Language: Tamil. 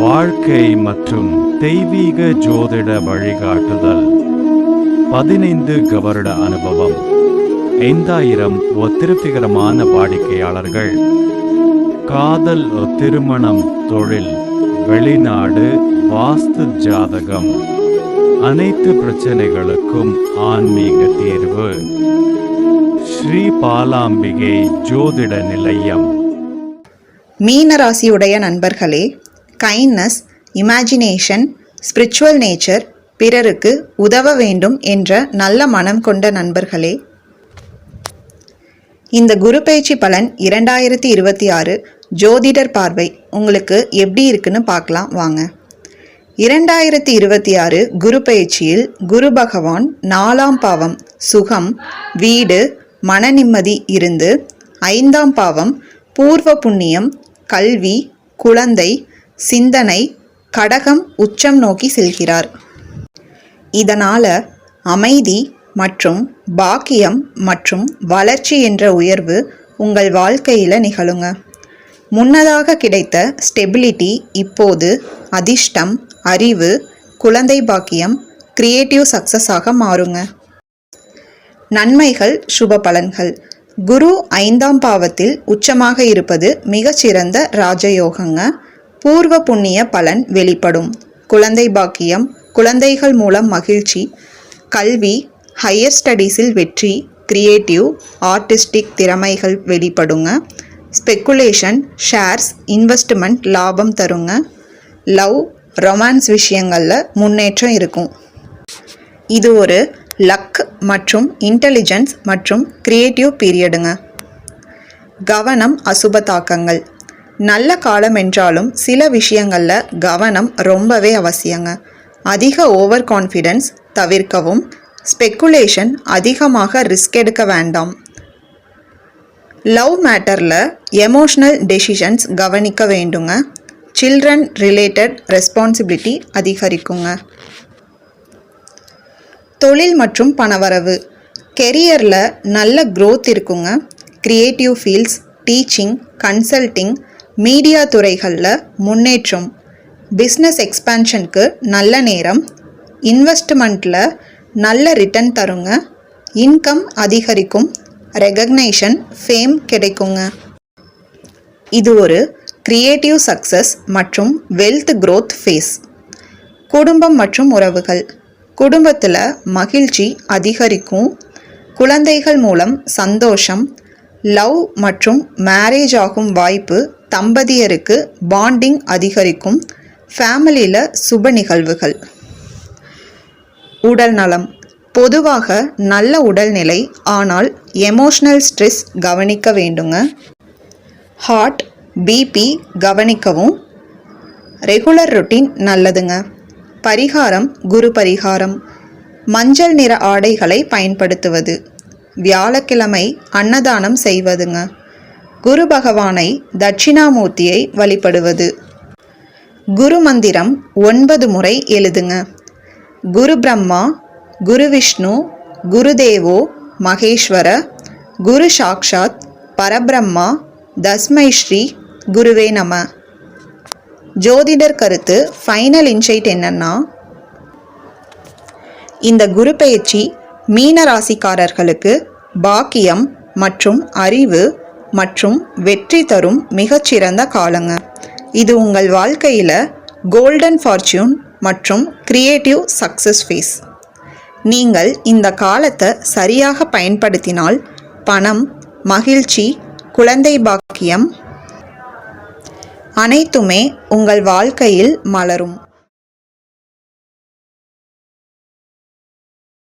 வாழ்க்கை மற்றும் தெய்வீக ஜோதிட வழிகாட்டுதல். 15 வருட அனுபவம், 5000 திருப்திகரமான வாடிக்கையாளர்கள், காதல், திருமணம், தொழில், வெளிநாடு, வாஸ்து ஜாதகம், அனைத்து பிரச்சனைகளுக்கும் ஆன்மீக தீர்வு. ஸ்ரீ பாலாம்பிகை ஜோதிட நிலையம். மீனராசியுடைய நண்பர்களே, கைண்ட்னஸ், இமேஜினேஷன், ஸ்பிரிச்சுவல் நேச்சர், பிறருக்கு உதவ வேண்டும் என்ற நல்ல மனம் கொண்ட நண்பர்களே, இந்த குரு பயிற்சி பலன் 2026 ஜோதிடர் பார்வை உங்களுக்கு எப்படி இருக்குன்னு பார்க்கலாம் வாங்க. 2026 குரு பயிற்சியில் குரு பகவான் 4ஆம் பாவம் சுகம், வீடு, மன நிம்மதி இருந்து 5ஆம் பாவம் பூர்வ புண்ணியம், கல்வி, குழந்தை, சிந்தனை, கடகம் உச்சம் நோக்கி செல்கிறார். இதனால் அமைதி மற்றும் பாக்கியம் மற்றும் வளர்ச்சி என்ற உயர்வு உங்கள் வாழ்க்கையில் நிகழுங்க. முன்னதாக கிடைத்த ஸ்டெபிலிட்டி இப்போது அதிர்ஷ்டம், அறிவு, குழந்தை பாக்கியம், கிரியேட்டிவ் சக்சஸாக மாறுங்க. நன்மைகள், சுப பலன்கள். குரு 5ஆம் பாவத்தில் உச்சமாக இருப்பது மிகச்சிறந்த ராஜயோகங்க. பூர்வ புண்ணிய பலன் வெளிப்படும். குழந்தை பாக்கியம், குழந்தைகள் மூலம் மகிழ்ச்சி, கல்வி, ஹையர் ஸ்டடீஸில் வெற்றி, கிரியேட்டிவ், ஆர்டிஸ்டிக் திறமைகள் வெளிப்படுங்க. ஸ்பெக்குலேஷன், ஷேர்ஸ், இன்வெஸ்ட்மெண்ட் லாபம் தருங்க. லவ், ரொமான்ஸ் விஷயங்களில் முன்னேற்றம் இருக்கும். இது ஒரு லக் மற்றும் இன்டெலிஜென்ஸ் மற்றும் கிரியேட்டிவ் பீரியடுங்க. கவனம், அசுப தாக்கங்கள். நல்ல காலம் என்றாலும் சில விஷயங்களில் கவனம் ரொம்பவே அவசியங்க. அதிக ஓவர் கான்ஃபிடென்ஸ் தவிர்க்கவும். ஸ்பெக்குலேஷன், அதிகமாக ரிஸ்க் எடுக்க வேண்டாம். லவ் மேட்டரில் எமோஷ்னல் டெசிஷன்ஸ் கவனிக்க வேண்டுங்க. சில்ட்ரன் ரிலேட்டட் ரெஸ்பான்சிபிலிட்டி அதிகரிக்குங்க. தொழில் மற்றும் பணவரவு. கெரியரில் நல்ல க்ரோத் இருக்குங்க. Creative fields, teaching, consulting, media துறைகளில் முன்னேற்றம். பிஸ்னஸ் எக்ஸ்பேன்ஷனுக்கு நல்ல நேரம். இன்வெஸ்ட்மெண்ட்டில் நல்ல ரிட்டர்ன் தருங்க. இன்கம் அதிகரிக்கும். ரெகக்னைஷன், ஃபேம் கிடைக்குங்க. இது ஒரு கிரியேட்டிவ் சக்சஸ் மற்றும் வெல்த் க்ரோத் ஃபேஸ். குடும்பம் மற்றும் உறவுகள். குடும்பத்தில் மகிழ்ச்சி அதிகரிக்கும். குழந்தைகள் மூலம் சந்தோஷம். லவ் மற்றும் மேரேஜ் ஆகும் வாய்ப்பு. தம்பதியருக்கு பாண்டிங் அதிகரிக்கும். ஃபேமிலியில் சுப நிகழ்வுகள். உடல் நலம். பொதுவாக நல்ல உடல்நிலை, ஆனால் எமோஷ்னல் ஸ்ட்ரெஸ் கவனிக்க வேண்டுங்க. ஹார்ட், பிபி கவனிக்கவும். ரெகுலர் ரொட்டீன் நல்லதுங்க. பரிகாரம், குரு பரிகாரம். மஞ்சள் நிற ஆடைகளை பயன்படுத்துவது. வியாழக்கிழமை அன்னதானம் செய்வதுங்க. குரு பகவானை, தட்சிணாமூர்த்தியை வழிபடுவது. குரு மந்திரம் 9 முறை எழுதுங்க. குரு பிரம்மா, குரு விஷ்ணு, குருதேவோ மகேஸ்வர, குரு சாக்ஷாத் பரபிரம்மா, தஸ்மை ஸ்ரீ குருவே நம. ஜோதிடர் கருத்து ஃபைனல் இன்சைட் என்னன்னா, இந்த குரு பெயர்ச்சி மீன ராசிக்காரர்களுக்கு பாக்கியம் மற்றும் அறிவு மற்றும் வெற்றி தரும் மிகச்சிறந்த காலங்க. இது உங்கள் வாழ்க்கையில் கோல்டன் ஃபார்ச்சூன் மற்றும் கிரியேட்டிவ் சக்சஸ் ஃபேஸ். நீங்கள் இந்த காலத்தை சரியாக பயன்படுத்தினால் பணம், மகிழ்ச்சி, குழந்தை பாக்கியம் அனைத்துமே உங்கள் வாழ்க்கையில் மலரும்.